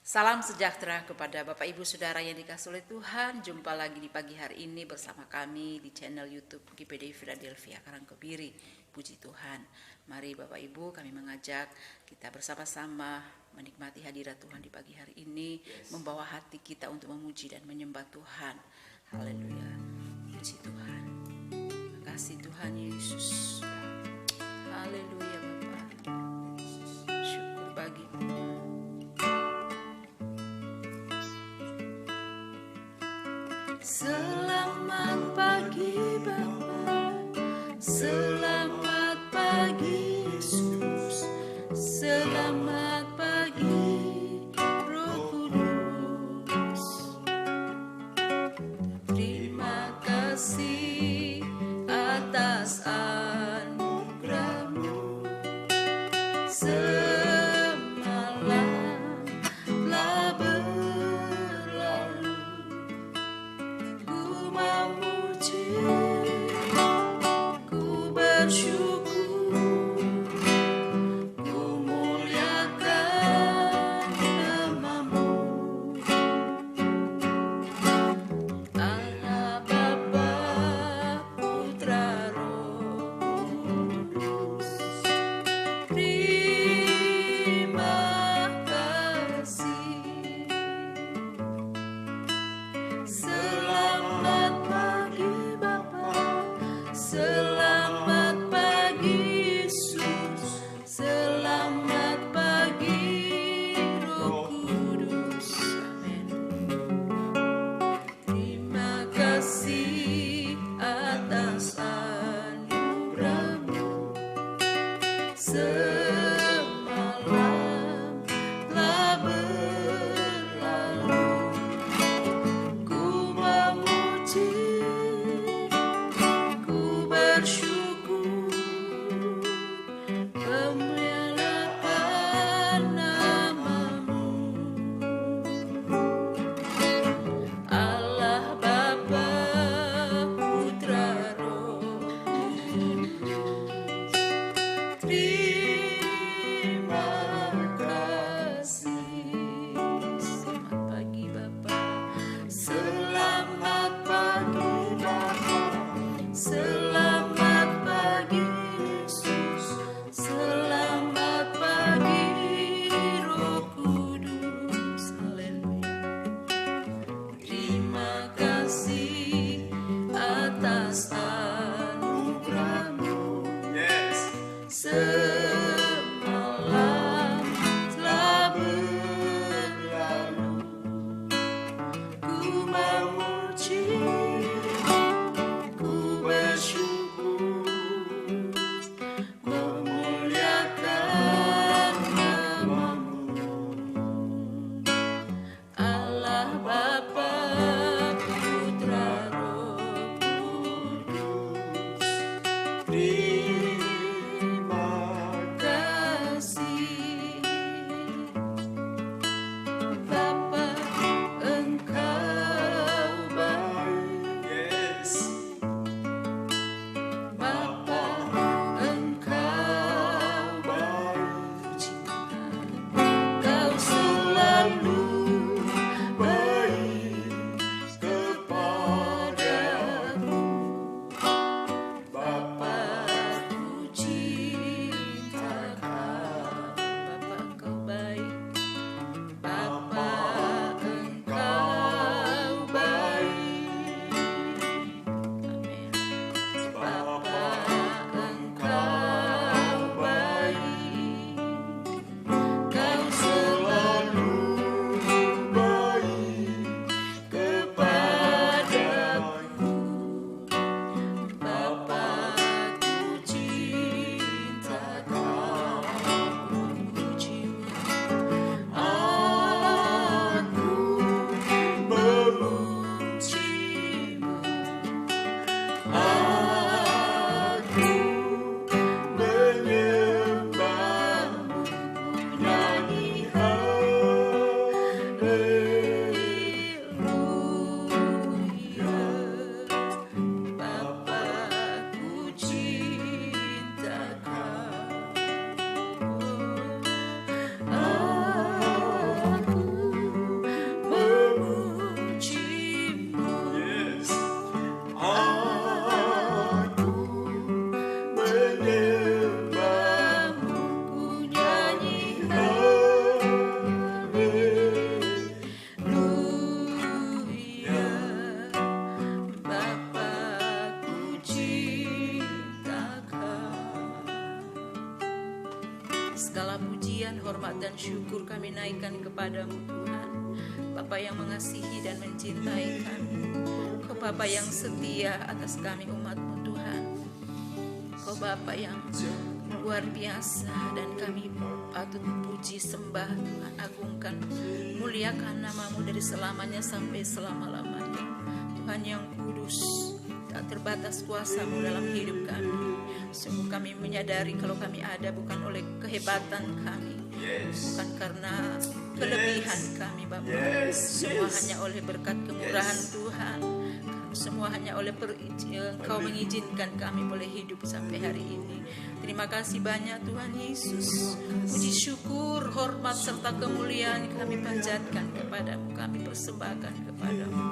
Salam sejahtera kepada Bapak Ibu Saudara yang dikasihi oleh Tuhan. Jumpa lagi di pagi hari ini bersama kami di channel YouTube GPDI Philadelphia Karangkebiri. Puji Tuhan. Mari Bapak Ibu, kami mengajak kita bersama-sama menikmati hadirat Tuhan di pagi hari ini, membawa hati kita untuk memuji dan menyembah Tuhan. Haleluya. Puji Tuhan. Terima kasih Tuhan Yesus. Haleluya Bapak. Syukur bagimu. Selamat pagi Bapa, selamat pagi Yesus, selamat pagi Roh Kudus. Terima kasih atas anugerah-Mu. Semalam telah berlalu, syukur kami naikkan kepadamu Tuhan. Bapa yang mengasihi dan mencintai kami, Kau Bapa yang setia atas kami umat-Mu Tuhan. Kau Bapa yang luar biasa dan kami patut puji, sembah, Tuhan, agungkan, muliakan nama-Mu dari selamanya sampai selama-lamanya. Tuhan yang kudus, tak terbatas kuasa-Mu dalam hidup kami. Sungguh kami menyadari kalau kami ada bukan oleh kehebatan kami, bukan karena kelebihan kami Bapa. Semua hanya oleh berkat kemurahan Tuhan. Semua hanya oleh Engkau mengizinkan kami boleh hidup sampai hari ini. Terima kasih banyak Tuhan Yesus. Puji syukur, hormat serta kemuliaan kami panjatkan kepadamu, kami persembahkan kepadamu.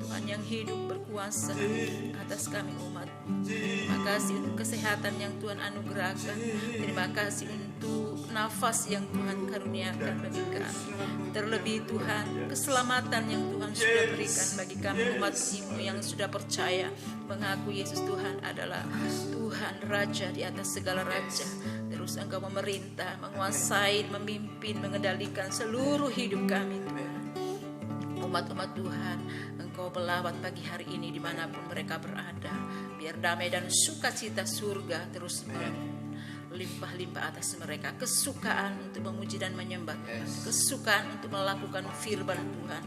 Tuhan yang hidup berkuasa atas kami umat. Terima kasih untuk kesehatan yang Tuhan anugerahkan. Terima kasih untuk nafas yang Tuhan karuniakan bagi kami. Terlebih Tuhan, keselamatan yang Tuhan sudah berikan bagi kami umat-Mu yang sudah percaya mengaku Yesus Tuhan adalah Tuhan Raja di atas segala raja. Terus Engkau memerintah, menguasai, memimpin, mengendalikan seluruh hidup kami Tuhan. Umat-umat Tuhan, Engkau melawat pagi hari ini dimanapun mereka berada. Biar damai dan sukacita surga terus limpah-limpah atas mereka. Kesukaan untuk memuji dan menyembah Tuhan, kesukaan untuk melakukan firman Tuhan,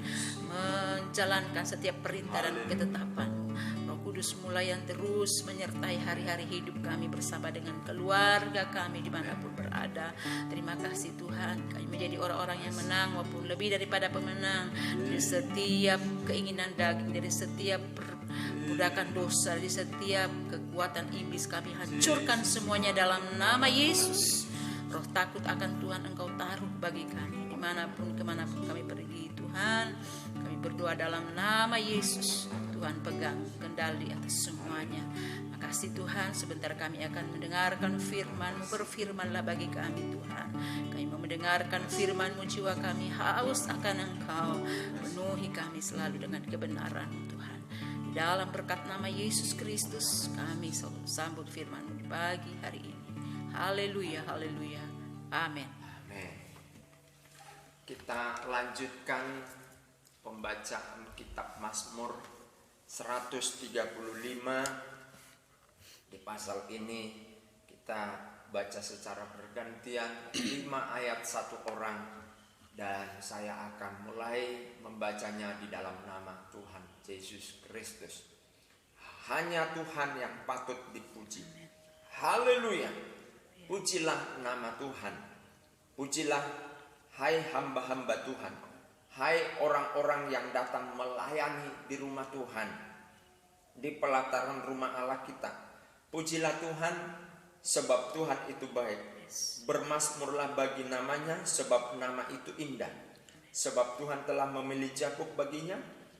menjalankan setiap perintah dan ketetapan. Roh Kudus mulai yang terus menyertai hari-hari hidup kami bersama dengan keluarga kami dimanapun berada. Terima kasih Tuhan, kami menjadi orang-orang yang menang maupun lebih daripada pemenang dari setiap keinginan daging, dari setiap perbudakan dosa, di setiap kekuatan iblis kami hancurkan semuanya dalam nama Yesus. Roh takut akan Tuhan Engkau taruh bagi kami dimanapun kemanapun kami pergi Tuhan. Kami berdoa dalam nama Yesus. Tuhan pegang kendali atas semuanya. Makasih Tuhan, sebentar kami akan mendengarkan firman-Mu. Berfirmanlah bagi kami Tuhan. Kami mau mendengarkan firman-Mu, jiwa kami haus akan Engkau. Penuhi kami selalu dengan kebenaran Tuhan. Dalam berkat nama Yesus Kristus kami sambut firman-Mu di pagi hari ini. Haleluya, haleluya, amin. Amin. Kita lanjutkan pembacaan kitab Mazmur 135. Di pasal ini kita baca secara bergantian 5 ayat 1 orang, dan saya akan mulai membacanya di dalam nama Tuhan Yesus Kristus. Hanya Tuhan yang patut dipuji. Haleluya. Pujilah nama Tuhan. Pujilah hai hamba-hamba Tuhan. Hai orang-orang yang datang melayani di rumah Tuhan, di pelataran rumah Allah kita. Pujilah Tuhan sebab Tuhan itu baik. Bermazmurlah bagi namanya sebab nama itu indah. Sebab Tuhan telah memilih Yakub baginya,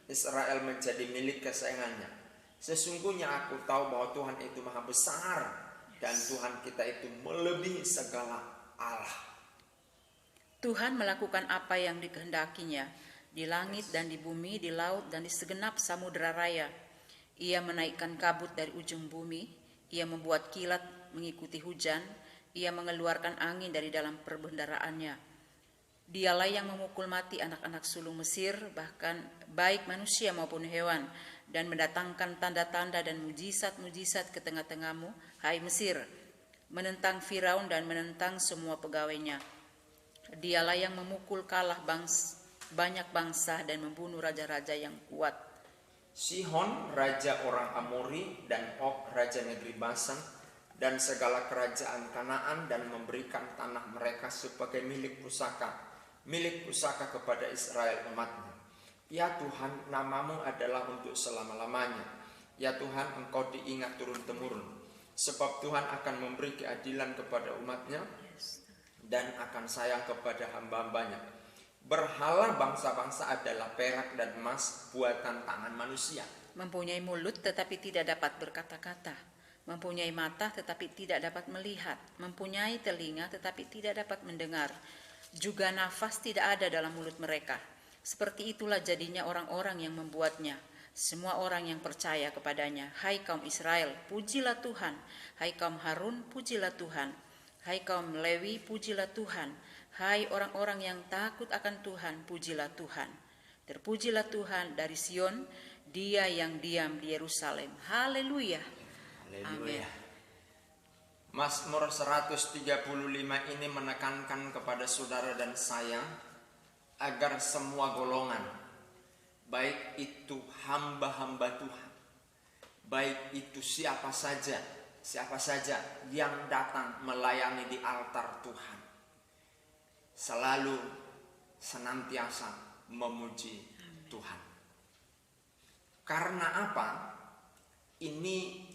Israel menjadi milik kesayangannya. Sesungguhnya aku tahu bahwa Tuhan itu maha besar, dan Tuhan kita itu melebihi segala Allah. Tuhan melakukan apa yang dikehendakinya di langit dan di bumi, di laut dan di segenap samudera raya. Ia menaikkan kabut dari ujung bumi, ia membuat kilat mengikuti hujan, ia mengeluarkan angin dari dalam perbendaraannya. Dialah yang memukul mati anak-anak sulung Mesir, bahkan baik manusia maupun hewan, dan mendatangkan tanda-tanda dan mujizat-mujizat ke tengah-tengahmu, hai Mesir, menentang Firaun dan menentang semua pegawainya. Dialah yang memukul kalah banyak bangsa dan membunuh raja-raja yang kuat. Sihon, raja orang Amori, dan Og, raja negeri Basan, dan segala kerajaan Kanaan, dan memberikan tanah mereka sebagai milik pusaka kepada Israel umat-Mu. Ya Tuhan, nama-Mu adalah untuk selama-lamanya. Ya Tuhan, Engkau diingat turun-temurun. Sebab Tuhan akan memberi keadilan kepada umat-Nya dan akan sayang kepada hamba-hambanya. Berhala bangsa-bangsa adalah perak dan emas buatan tangan manusia. Mempunyai mulut tetapi tidak dapat berkata-kata. Mempunyai mata tetapi tidak dapat melihat. Mempunyai telinga tetapi tidak dapat mendengar. Juga nafas tidak ada dalam mulut mereka. Seperti itulah jadinya orang-orang yang membuatnya. Semua orang yang percaya kepadanya. Hai kaum Israel, pujilah Tuhan. Hai kaum Harun, pujilah Tuhan. Hai kaum Lewi, pujilah Tuhan. Hai orang-orang yang takut akan Tuhan, pujilah Tuhan. Terpujilah Tuhan dari Sion, Dia yang diam di Yerusalem. Haleluya. Haleluya. Mazmur 135 ini menekankan kepada saudara dan saya agar semua golongan, baik itu hamba-hamba Tuhan, baik itu siapa saja yang datang melayani di altar Tuhan, selalu senantiasa memuji Tuhan. Karena apa? Ini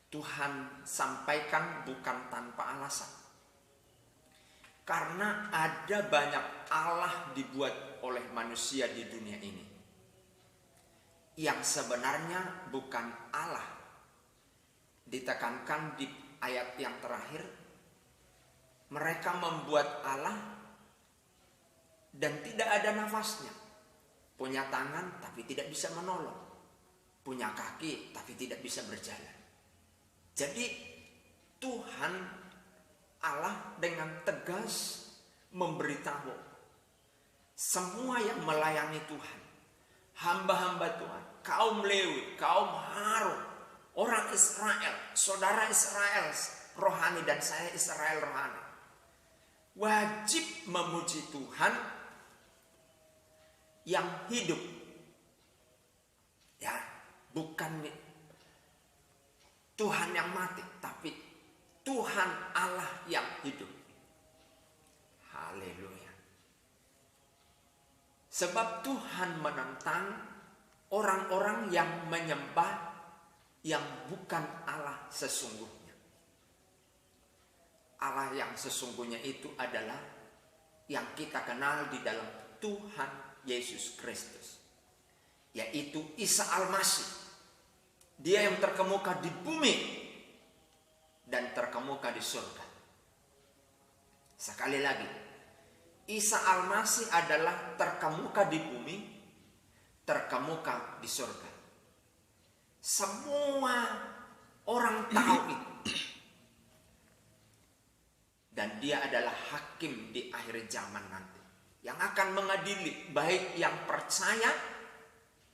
Tuhan sampaikan bukan tanpa alasan. Karena ada banyak Allah dibuat oleh manusia di dunia ini yang sebenarnya bukan Allah. Ditekankan di ayat yang terakhir, mereka membuat Allah dan tidak ada nafasnya. Punya tangan tapi tidak bisa menolong, punya kaki tapi tidak bisa berjalan. Jadi Tuhan Allah dengan tegas memberitahu semua yang melayani Tuhan, hamba-hamba Tuhan, kaum Lewi, kaum Harun, orang Israel, saudara Israel rohani dan saya Israel rohani, wajib memuji Tuhan yang hidup. Ya, bukan Tuhan yang mati, tapi Tuhan Allah yang hidup. Haleluya. Sebab Tuhan menentang orang-orang yang menyembah yang bukan Allah sesungguhnya. Allah yang sesungguhnya itu adalah yang kita kenal di dalam Tuhan Yesus Kristus, yaitu Isa Al-Masih. Dia yang terkemuka di bumi dan terkemuka di surga. Sekali lagi, Isa Al-Masih adalah terkemuka di bumi, terkemuka di surga. Semua orang tahu itu. Dan dia adalah hakim di akhir zaman nanti, yang akan mengadili baik yang percaya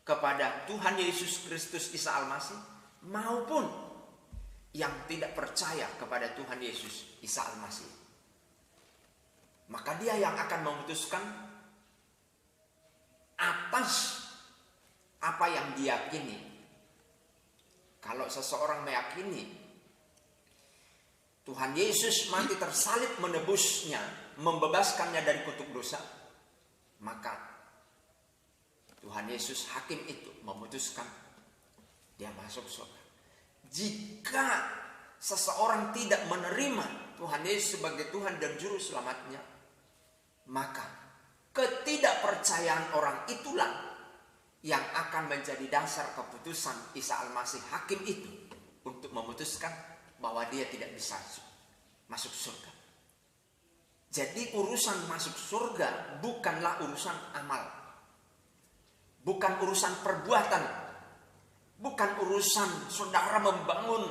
kepada Tuhan Yesus Kristus Isa Al-Masih maupun yang tidak percaya kepada Tuhan Yesus Isa Al-Masih. Maka dia yang akan memutuskan atas apa yang diyakini. Kalau seseorang meyakini Tuhan Yesus mati tersalib menebusnya, membebaskannya dari kutuk dosa, maka Tuhan Yesus hakim itu memutuskan dia masuk surga. Jika seseorang tidak menerima Tuhan Yesus sebagai Tuhan dan Juru Selamatnya, maka ketidakpercayaan orang itulah yang akan menjadi dasar keputusan Isa Al-Masih hakim itu untuk memutuskan bahwa dia tidak bisa masuk surga. Jadi urusan masuk surga bukanlah urusan amal, bukan urusan perbuatan, bukan urusan saudara membangun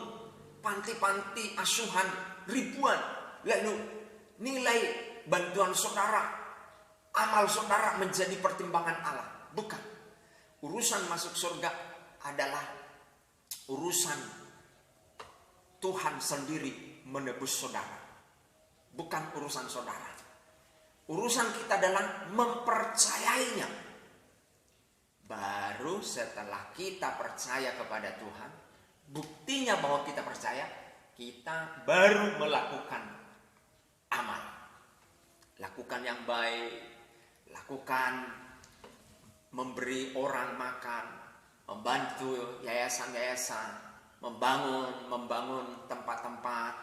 panti-panti asuhan ribuan, lalu nilai bantuan saudara, amal saudara menjadi pertimbangan Allah. Bukan. Urusan masuk surga adalah urusan Tuhan sendiri menebus saudara, bukan urusan saudara. Urusan kita adalah mempercayainya. Baru setelah kita percaya kepada Tuhan, buktinya bahwa kita percaya, kita baru melakukan amal. Lakukan yang baik, lakukan memberi orang makan, membantu yayasan-yayasan, membangun tempat-tempat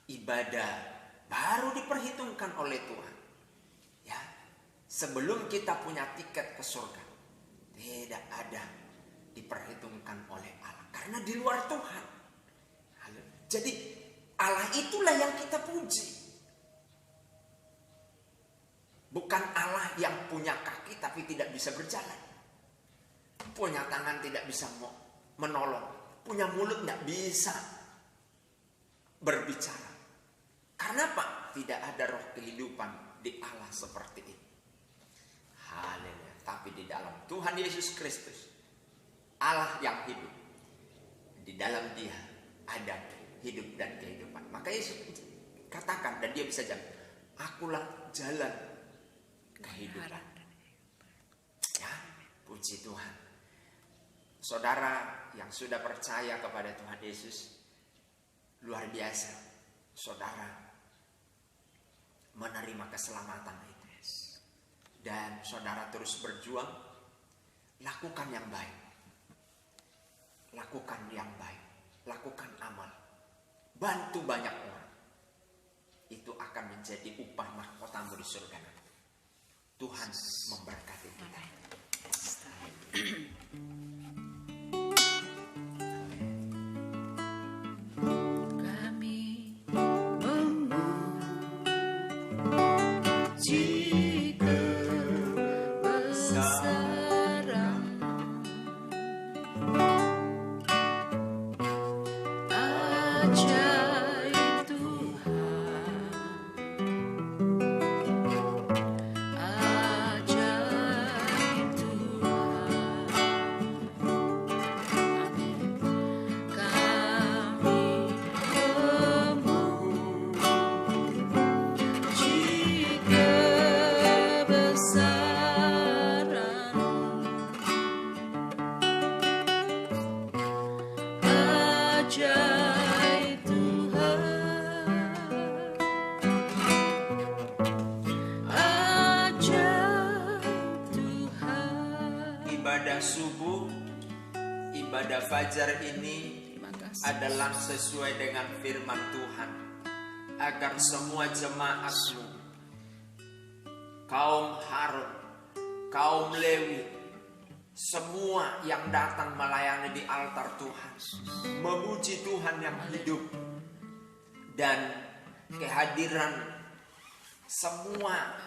ibadah, baru diperhitungkan oleh Tuhan. Ya, sebelum kita punya tiket ke surga, tidak ada diperhitungkan oleh Allah, karena di luar Tuhan. Jadi Allah itulah yang kita puji. Bukan Allah yang punya kaki tapi tidak bisa berjalan, punya tangan tidak bisa menolong, punya mulut tidak bisa berbicara. Karena apa? tidak ada roh kehidupan di Allah seperti itu. Haleluya. Tapi di dalam Tuhan Yesus Kristus, Allah yang hidup, di dalam Dia ada hidup dan kehidupan. Maka Yesus katakan, dan Dia bisa jawab, akulah jalan kehidupan. Ya, puji Tuhan. Saudara yang sudah percaya kepada Tuhan Yesus, luar biasa. Saudara menerima keselamatan itu. Dan saudara terus berjuang, lakukan yang baik. Lakukan yang baik. Lakukan amal. Bantu banyak orang. Itu akan menjadi upah mahkotamu di surga. Tuhan memberkati kita. Ibadah fajar ini adalah sesuai dengan firman Tuhan, agar semua jemaatmu, kaum Harun, kaum Lewi, semua yang datang melayani di altar Tuhan, memuji Tuhan yang hidup, dan kehadiran semua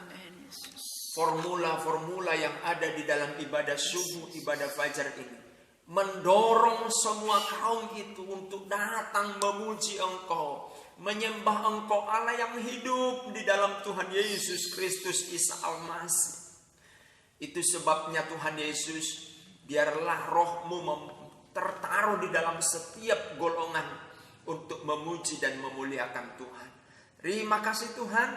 formula-formula yang ada di dalam ibadah subuh, ibadah fajar ini mendorong semua kaum itu untuk datang memuji Engkau, menyembah Engkau Allah yang hidup di dalam Tuhan Yesus Kristus Isa Al-Masih. Itu sebabnya Tuhan Yesus, biarlah rohmu tertaruh di dalam setiap golongan untuk memuji dan memuliakan Tuhan. Terima kasih Tuhan.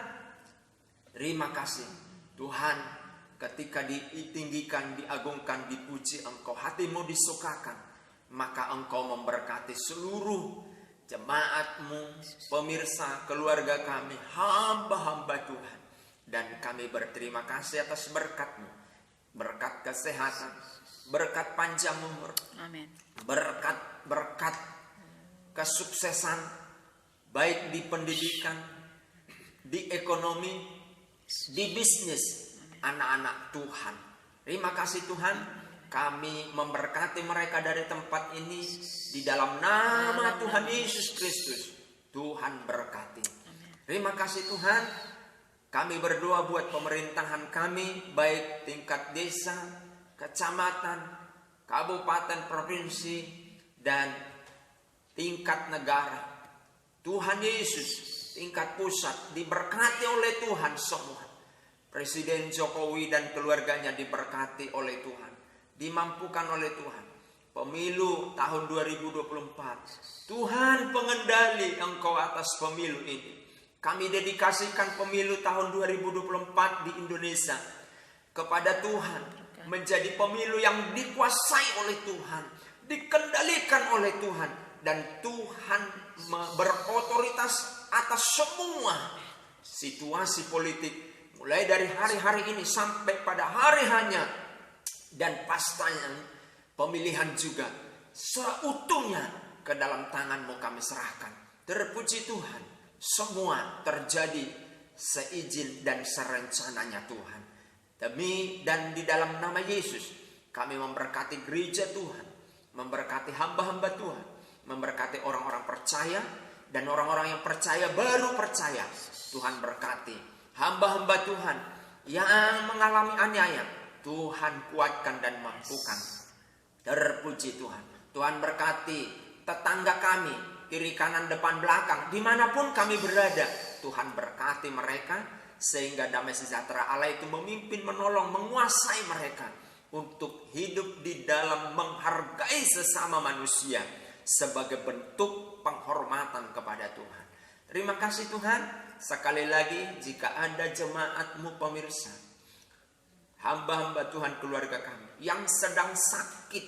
Terima kasih Tuhan. Ketika ditinggikan, diagungkan, dipuji Engkau, hatimu disukakan, maka Engkau memberkati seluruh jemaatmu, pemirsa, keluarga kami, hamba-hamba Tuhan. Dan kami berterima kasih atas berkat-Mu, berkat kesehatan, berkat panjang umur, Amin. berkat kesuksesan, baik di pendidikan, di ekonomi, di bisnis, anak-anak Tuhan. Terima kasih Tuhan, kami memberkati mereka dari tempat ini di dalam nama Tuhan Yesus Kristus. Tuhan berkati. Terima kasih Tuhan. Kami berdoa buat pemerintahan kami, baik tingkat desa, kecamatan, kabupaten, provinsi, dan tingkat negara. Tuhan Yesus, tingkat pusat diberkati oleh Tuhan semua. Presiden Jokowi dan keluarganya diberkati oleh Tuhan, dimampukan oleh Tuhan. Pemilu tahun 2024, Tuhan pengendali Engkau atas pemilu ini. Kami dedikasikan pemilu tahun 2024 di Indonesia kepada Tuhan, menjadi pemilu yang dikuasai oleh Tuhan, dikendalikan oleh Tuhan, dan Tuhan berotoritas atas semua situasi politik, mulai dari hari-hari ini sampai pada hari hanya dan pascanya pemilihan juga, seutuhnya ke dalam tangan-Mu kami serahkan. Terpuji Tuhan, semua terjadi seizin dan serencananya Tuhan. Demi dan di dalam nama Yesus, kami memberkati gereja Tuhan, memberkati hamba-hamba Tuhan, memberkati orang-orang percaya dan orang-orang yang percaya baru percaya. Tuhan berkati hamba-hamba Tuhan yang mengalami aniaya, Tuhan kuatkan dan mampukan. Terpuji Tuhan. Tuhan berkati tetangga kami, kiri kanan depan belakang, dimanapun kami berada. Tuhan berkati mereka, sehingga damai sejahtera Allah itu memimpin, menolong, menguasai mereka untuk hidup di dalam menghargai sesama manusia sebagai bentuk penghormatan kepada Tuhan. Terima kasih Tuhan. Sekali lagi, jika ada jemaat-Mu pemirsa, hamba-hamba Tuhan, keluarga kami yang sedang sakit,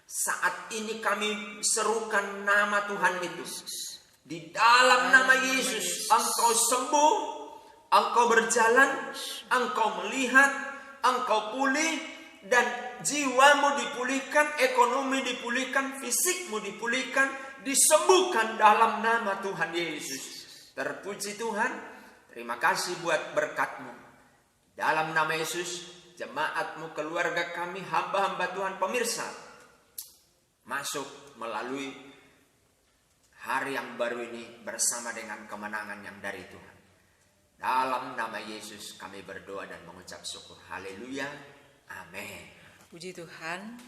saat ini kami serukan nama Tuhan itu. Di dalam nama Yesus, Engkau sembuh, Engkau berjalan, Engkau melihat, Engkau pulih, dan jiwamu dipulihkan, ekonomi dipulihkan, fisikmu dipulihkan, disembuhkan dalam nama Tuhan Yesus. Terpuji Tuhan. Terima kasih buat berkat-Mu. Dalam nama Yesus, jemaat-Mu, keluarga kami, hamba-hamba Tuhan, pemirsa, masuk melalui hari yang baru ini bersama dengan kemenangan yang dari Tuhan. Dalam nama Yesus kami berdoa dan mengucap syukur. Haleluya. Amin. Puji Tuhan.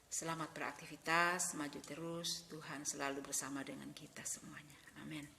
Selamat beraktivitas, maju terus. Tuhan selalu bersama dengan kita semuanya. Amin.